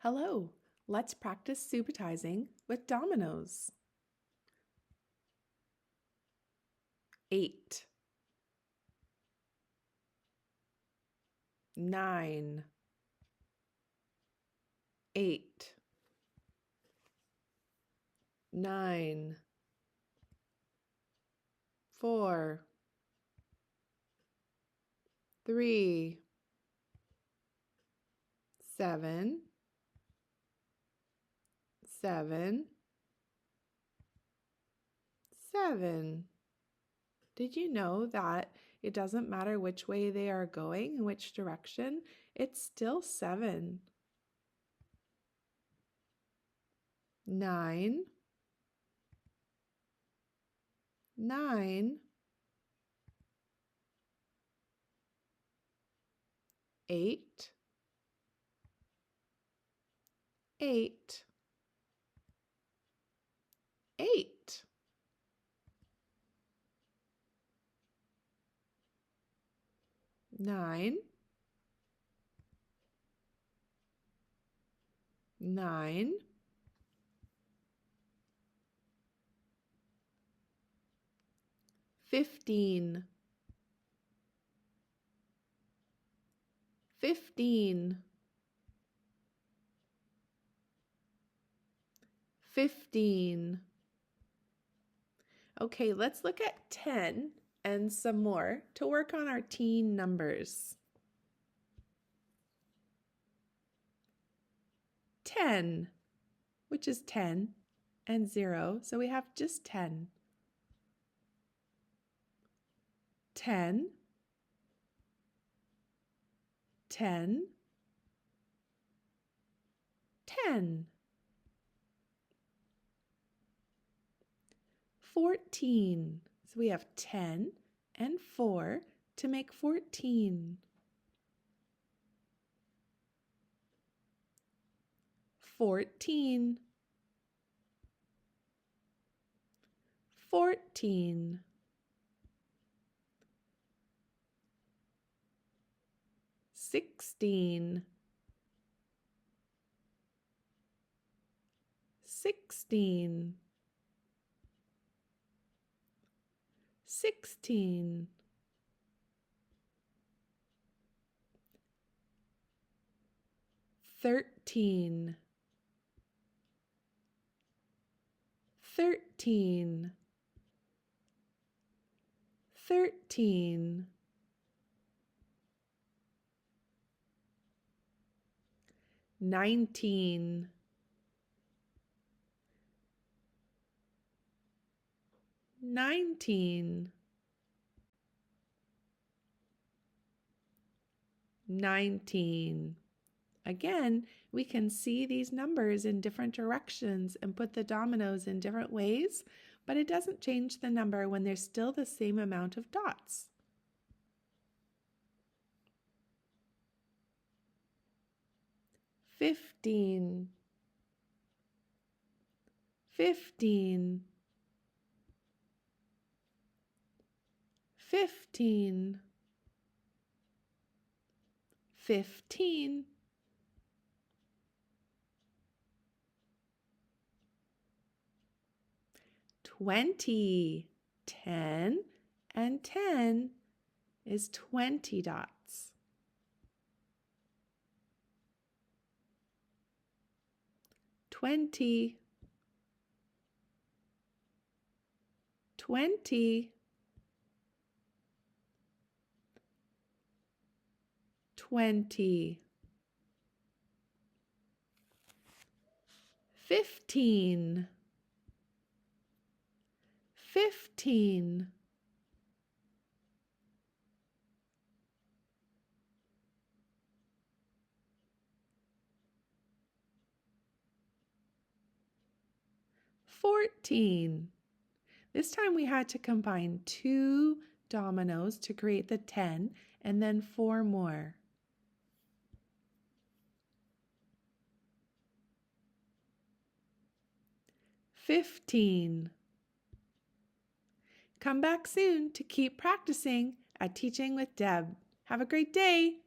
Hello, let's practice subitizing with dominoes. 8, 9, 8, 9, 4, 3, 7, 7, 7. Did you know that it doesn't matter which way they are going, in which direction? It's still 7. 9, 9, 8, 8, 8. 9, 9, 15, 15, 15. Okay, let's look at 10 and some more to work on our teen numbers. 10, which is 10 and 0, so we have just 10. 10, 10, 10. 14, so we have 10 and 4 to make 14. 14, 14. 16, 16, 16, 13, 13, 13, 19, 19, 19. Again, we can see these numbers in different directions and put the dominoes in different ways, but it doesn't change the number when there's still the same amount of dots. 15, 15, 15, 15, 20. 10 and 10 is 20 dots. 20, 20, 20. 15, 15, 14. This time we had to combine 2 dominoes to create the 10 and then 4 more. 15. Come back soon to keep practicing at Teaching with Deb. Have a great day.